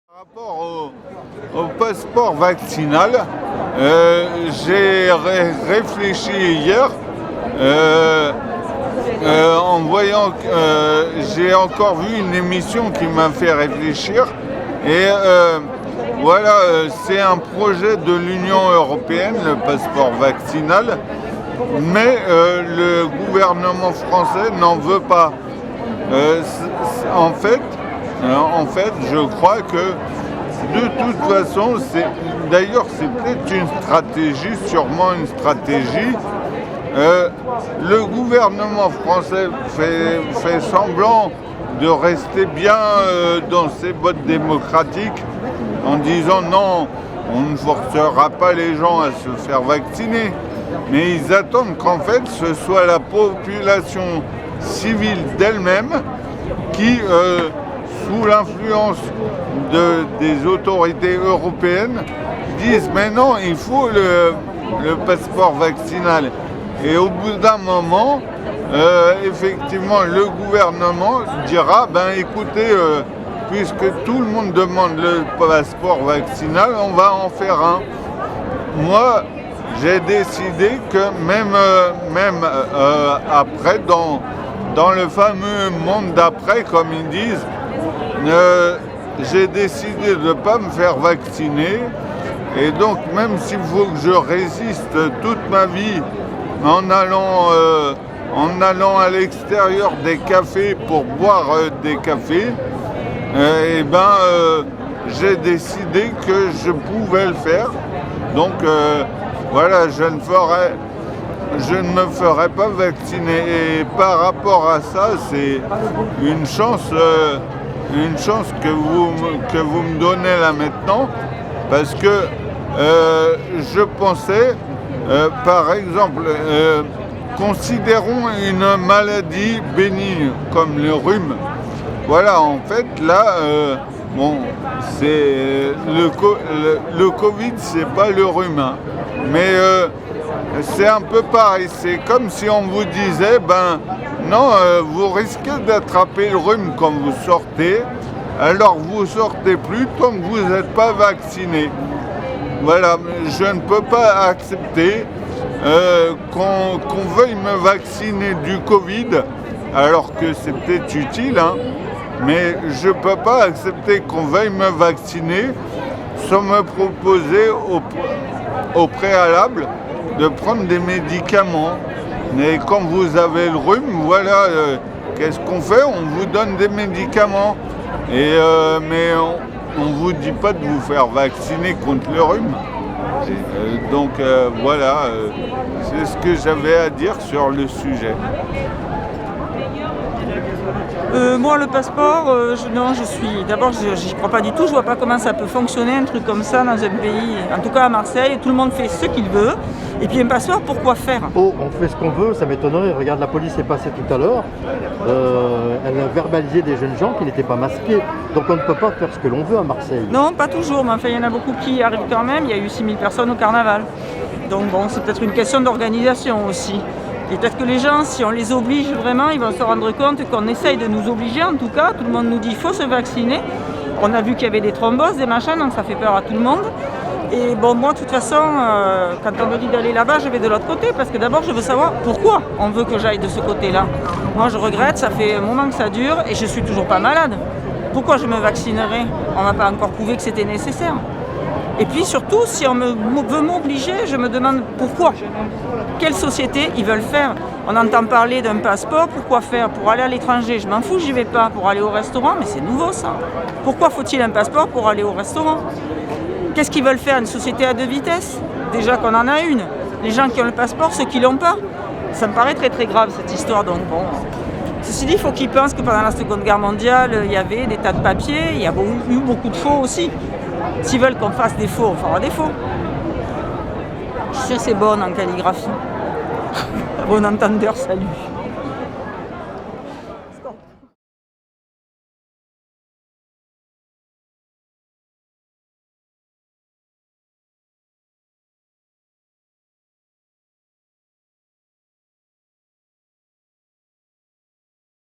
Par rapport au passeport vaccinal, j'ai réfléchi hier en voyant que j'ai encore vu une émission qui m'a fait réfléchir. Et voilà, c'est un projet de l'Union européenne, le passeport vaccinal, mais le gouvernement français n'en veut pas. En fait, je crois que de toute façon, d'ailleurs c'est peut-être une stratégie, sûrement une stratégie. Le gouvernement français fait semblant de rester bien dans ses bottes démocratiques en disant non, on ne forcera pas les gens à se faire vacciner. Mais ils attendent qu'en fait ce soit la population civile d'elle-même qui, sous l'influence des autorités européennes, disent mais non, il faut le passeport vaccinal. Et au bout d'un moment, effectivement, le gouvernement dira écoutez, puisque tout le monde demande le passeport vaccinal, on va en faire un. Moi, j'ai décidé que même après, dans le fameux monde d'après, comme ils disent, j'ai décidé de ne pas me faire vacciner. Et donc, même s'il faut que je résiste toute ma vie en allant à l'extérieur des cafés pour boire des cafés, j'ai décidé que je pouvais le faire. Donc, voilà, je ne me ferai pas vacciner. Et par rapport à ça, c'est une chance que vous me donnez là maintenant, parce que je pensais, par exemple, considérons une maladie bénigne comme le rhume. Voilà, en fait, là, c'est le Covid, c'est pas le rhume, hein. Mais c'est un peu pareil. C'est comme si on vous disait, non, vous risquez d'attraper le rhume quand vous sortez, alors vous sortez plus tant que vous n'êtes pas vacciné. Voilà, je ne peux pas accepter qu'on veuille me vacciner du Covid, alors que c'est peut-être utile, hein, mais je ne peux pas accepter qu'on veuille me vacciner sans me proposer au préalable de prendre des médicaments. Mais quand vous avez le rhume, voilà, qu'est-ce qu'on fait? On vous donne des médicaments. Mais on ne vous dit pas de vous faire vacciner contre le rhume. Donc voilà, c'est ce que j'avais à dire sur le sujet. Moi, le passeport, d'abord, j'y crois pas du tout. Je vois pas comment ça peut fonctionner, un truc comme ça, dans un pays. En tout cas, à Marseille, tout le monde fait ce qu'il veut. Et puis, un passeport, pourquoi faire? Oh, on fait ce qu'on veut, ça m'étonnerait. Regarde, la police est passée tout à l'heure. Elle a verbalisé des jeunes gens qui n'étaient pas masqués. Donc, on ne peut pas faire ce que l'on veut à Marseille. Non, pas toujours. Mais enfin, il y en a beaucoup qui arrivent quand même. Il y a eu 6000 personnes au carnaval. Donc, bon, c'est peut-être une question d'organisation aussi. Et peut-être que les gens, si on les oblige vraiment, ils vont se rendre compte qu'on essaye de nous obliger, en tout cas. Tout le monde nous dit qu'il faut se vacciner. On a vu qu'il y avait des thromboses, des machins, donc ça fait peur à tout le monde. Et bon, moi, de toute façon, quand on me dit d'aller là-bas, je vais de l'autre côté, parce que d'abord, je veux savoir pourquoi on veut que j'aille de ce côté-là. Moi, je regrette, ça fait un moment que ça dure, et je suis toujours pas malade. Pourquoi je me vaccinerai? On m'a pas encore prouvé que c'était nécessaire. Et puis surtout, si on veut m'obliger, je me demande pourquoi. Quelle société ils veulent faire? On entend parler d'un passeport, pourquoi faire? Pour aller à l'étranger, je m'en fous, j'y vais pas. Pour aller au restaurant, mais c'est nouveau ça. Pourquoi faut-il un passeport pour aller au restaurant? Qu'est-ce qu'ils veulent faire? Une société à deux vitesses? Déjà qu'on en a une. Les gens qui ont le passeport, ceux qui l'ont pas. Ça me paraît très très grave cette histoire, donc bon. Ceci dit, il faut qu'ils pensent que pendant la Seconde Guerre mondiale, il y avait des tas de papiers, il y a eu beaucoup de faux aussi. S'ils veulent qu'on fasse des faux, on fera des faux. Je suis assez bonne en calligraphie. Bon entendeur, salut.